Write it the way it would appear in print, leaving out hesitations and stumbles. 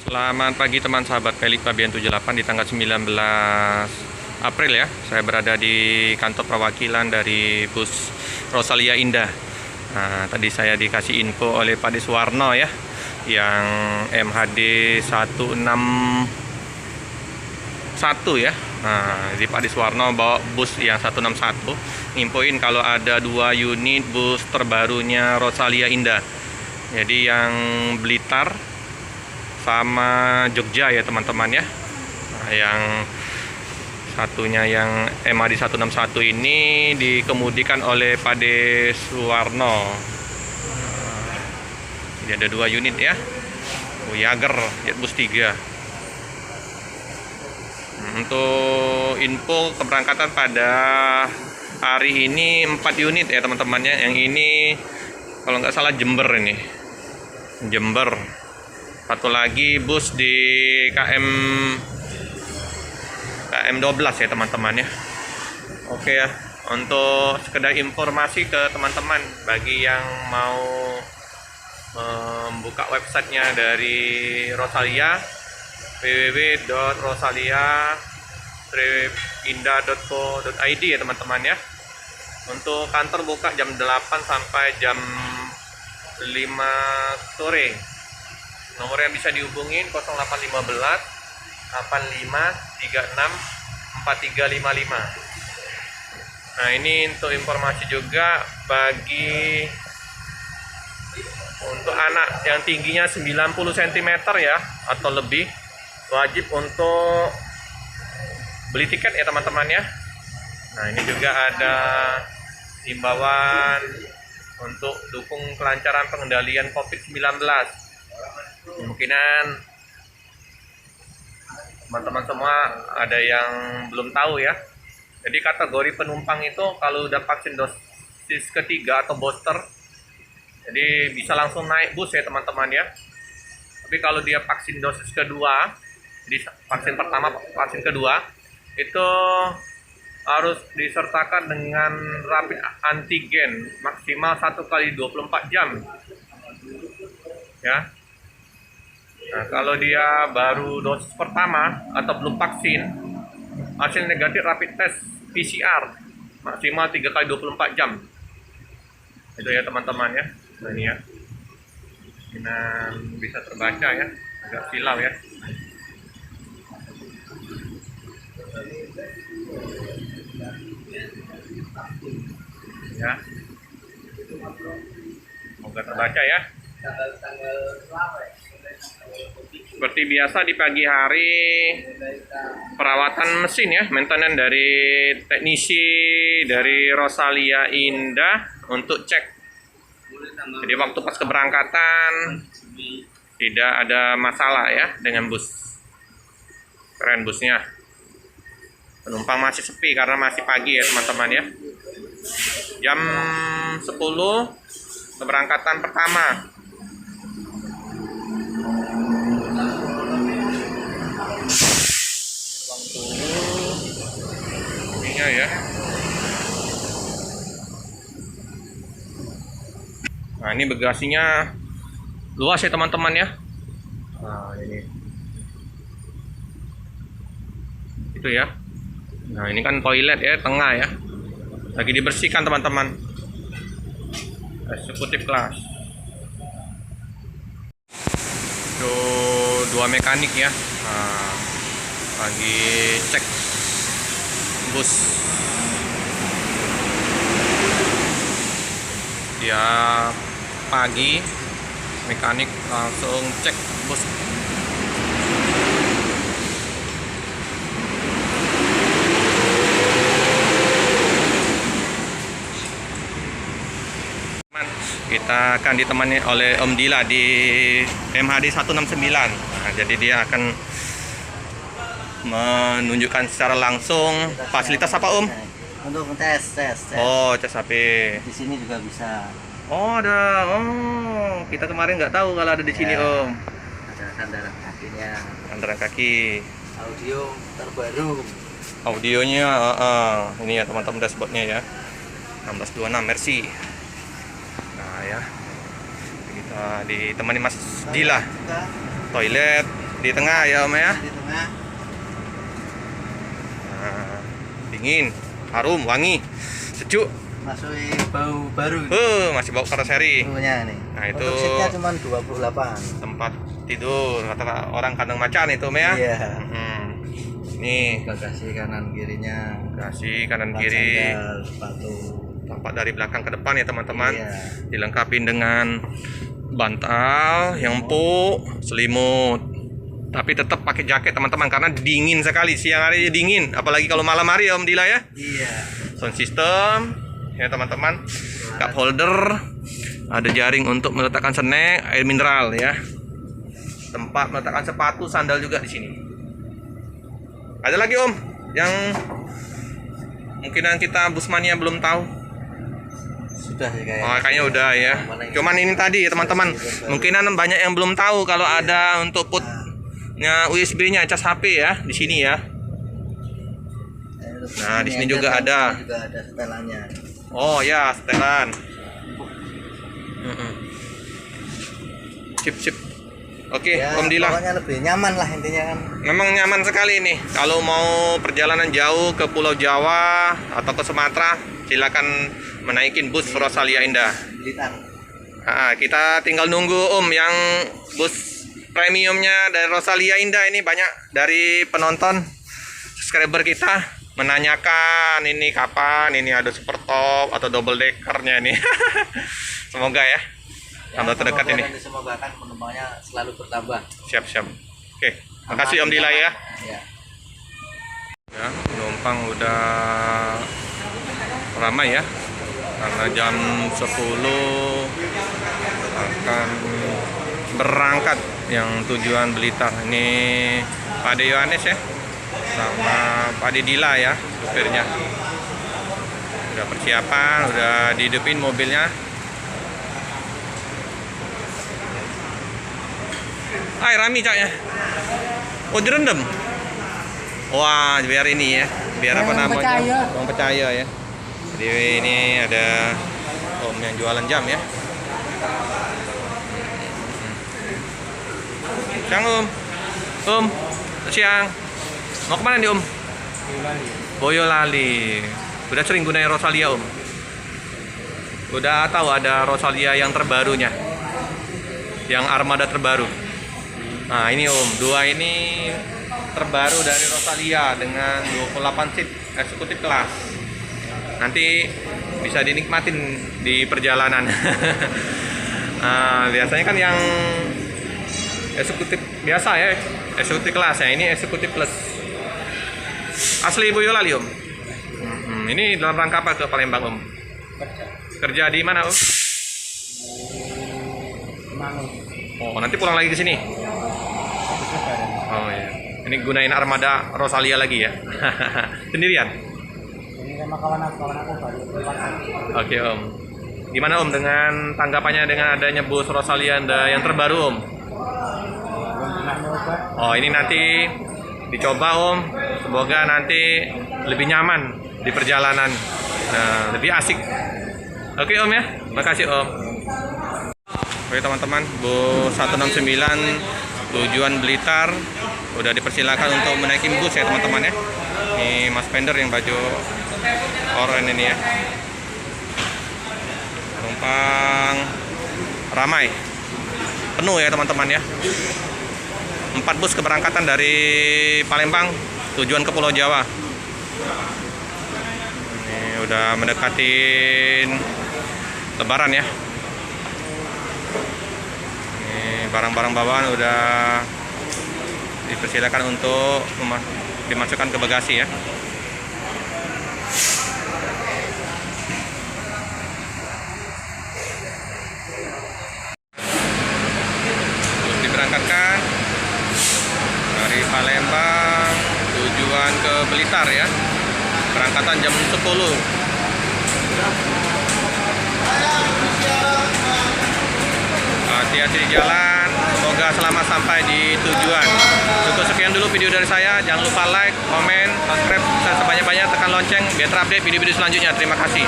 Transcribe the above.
Selamat pagi teman sahabat Pelik Pabian 78 di tanggal 19 April ya. Saya berada di kantor perwakilan dari bus Rosalia Indah. Nah, tadi saya dikasih info oleh Pak Deswarno ya, yang MHD 161 ya. Nah, di Pak Deswarno bawa bus yang 161, nginfoin kalau ada 2 unit bus terbarunya Rosalia Indah. Jadi yang Blitar sama Jogja ya teman-teman ya. Nah, yang satunya yang MHD 161 ini dikemudikan oleh Pak Deswarno. Jadi ada 2 unit ya, Yager Jetbus 3. Untuk info keberangkatan pada hari ini 4 unit ya teman-temannya. Yang ini kalau nggak salah Jember ini, Jember. Satu lagi bus di KM 12 ya teman-teman ya. Oke ya, untuk sekedar informasi ke teman-teman bagi yang mau membuka websitenya dari Rosalia, www.rosalia-indah.co.id ya teman-teman ya. Untuk kantor buka jam 8 sampai jam 5 sore. Nomor yang bisa dihubungin 0815 85 36 4355. Nah, ini untuk informasi juga bagi untuk anak yang tingginya 90 cm ya atau lebih, wajib untuk beli tiket ya teman-teman ya. Nah, ini juga ada himbauan untuk dukung kelancaran pengendalian COVID-19. Kemungkinan teman-teman semua ada yang belum tahu ya. Jadi kategori penumpang itu kalau udah vaksin dosis ketiga atau booster, jadi bisa langsung naik bus ya teman-teman ya. Tapi kalau dia vaksin dosis kedua, jadi vaksin pertama, vaksin kedua, itu harus disertakan dengan rapid antigen maksimal 1 kali 24 jam ya. Nah, kalau dia baru dosis pertama atau belum vaksin, hasil negatif rapid test PCR maksimal 3 kali 24 jam. Itu ya teman-teman ya. Nah, ini ya. Ini bisa terbaca ya, agak silau ya. Ya. Semoga terbaca ya. Seperti biasa di pagi hari perawatan mesin ya, maintenance dari teknisi dari Rosalia Indah untuk cek. Jadi waktu pas keberangkatan tidak ada masalah ya dengan bus. Keren busnya. Penumpang masih sepi karena masih pagi ya teman-teman ya. Jam 10 keberangkatan pertama. Ya. Nah, ini bagasinya luas ya teman-teman ya. Nah, ini itu ya. Nah, ini kan toilet ya, tengah ya, lagi dibersihkan teman-teman. Eksekutif kelas itu 2 mekanik ya. Nah, lagi cek bus. Dia pagi mekanik langsung cek bus. Kita akan ditemani oleh Om Dila di MHD 169. Nah, jadi dia akan menunjukkan secara langsung fasilitas apa Om? Untuk tes. Oh, tes HP. Di sini juga bisa. Oh, ada. Oh, kita kemarin nggak tahu kalau ada di sini Ya, Om. ada sandaran kakinya. Sandaran kaki. Audio terbaru. Audionya, ini ya teman-teman dashboardnya ya. 1626 Mercy. Nah ya, kita ditemani Mas Dila. Toilet Di tengah ya Om ya. Di tengah. Nah, dingin, harum, wangi, sejuk. Masukin bau baru. Masih bau karoseri. Punya nih. Nah, itu untuk seatnya cuma 28. tempat tidur kata orang kandang macan itu Om ya. Iya. Nih Bagasi kanan kirinya. kasih kanan Tempat kiri, sandal, sepatu. tempat dari belakang ke depan ya teman-teman. Iya. Dilengkapi dengan bantal yang empuk, selimut. Tapi tetap pakai jaket teman-teman karena dingin sekali, siang hari dingin, apalagi kalau malam hari ya Om Dila ya. Iya. Sound system ya teman-teman, cup holder, ada jaring untuk meletakkan snack, air mineral ya. Tempat meletakkan sepatu, sandal juga di sini. Ada lagi Om yang mungkinan kita Busmania belum tahu. Sudah sih kayaknya. Oh, kayaknya udah ya. Cuman ini tadi ya teman-teman, mungkinan banyak yang belum tahu kalau ada untuk putnya USB-nya cas HP ya di sini ya. Nah, di sini juga ada. Juga ada setelannya. Oh ya, setelan. Sip sip. Oke, Ya, Om Dila. pokoknya lebih nyaman lah intinya kan. Memang nyaman sekali nih. Kalau mau perjalanan jauh ke Pulau Jawa atau ke Sumatera, silakan menaikin bus Rosalia Indah. Blitar. Kita tinggal nunggu Om yang bus premiumnya dari Rosalia Indah ini. Banyak dari penonton subscriber kita menanyakan ini kapan ini ada super top atau double deckernya ini. Semoga ya. Tanda terdekat ini. Semoga kan penumpangnya selalu bertambah. Siap siap. Oke, makasih Om Dila ya. Ya. Ya, penumpang udah ramai ya. Karena jam 10 akan berangkat yang tujuan Blitar. Ini Pak Ade Yohanes ya. Sama Pak Ade Dila ya, supirnya. Udah persiapan, udah dihidupin mobilnya. Ay, rami caknya. Oh, direndam. Wah, biar ini ya. Biar apa namanya? Orang percaya ya. Jadi ini ada Om yang jualan jam ya. Siang Om. Om, siang. Mau kemana nih Om? Boyolali. Udah sering gunain Rosalia Om? Udah tahu ada Rosalia yang terbarunya? Yang armada terbaru. Nah ini Om, dua ini terbaru dari Rosalia dengan 28 seat eksekutif kelas. Nanti bisa dinikmatin di perjalanan. Nah, biasanya kan yang eksekutif biasa ya, eksekutif kelas ya, ini eksekutif plus. Asli Boyolali Om. Ini dalam rangka apa ke Palembang Om? Kerja di mana Om? Oh, nanti pulang lagi ke sini. Oh iya. Ini gunain armada Rosalia lagi ya. Sendirian? Ini sama kawan aku baru. Oke Om. Gimana Om dengan tanggapannya dengan adanya bus Rosalia yang terbaru Om? Oh ini nanti dicoba Om. Semoga nanti lebih nyaman di perjalanan. Nah, lebih asik. Oke Om ya. Makasih Om. Oke teman-teman, bus 169 tujuan Blitar udah dipersilakan untuk menaikin bus ya teman-teman ya. Ini Mas Pender yang baju oranye ini ya. Penumpang ramai, penuh ya teman-teman ya. 4 bus keberangkatan dari Palembang tujuan ke Pulau Jawa. Ini udah mendekatin Lebaran ya. Barang-barang bawaan udah dipersilakan untuk dimasukkan ke bagasi ya. Terus diberangkatkan dari Palembang tujuan ke Blitar ya. Berangkatan jam 10. Hati-hati di jalan, semoga selamat sampai di tujuan. Cukup sekian dulu video dari saya. Jangan lupa like, komen, subscribe, dan sebanyak-banyak tekan lonceng biar terupdate video-video selanjutnya. Terima kasih.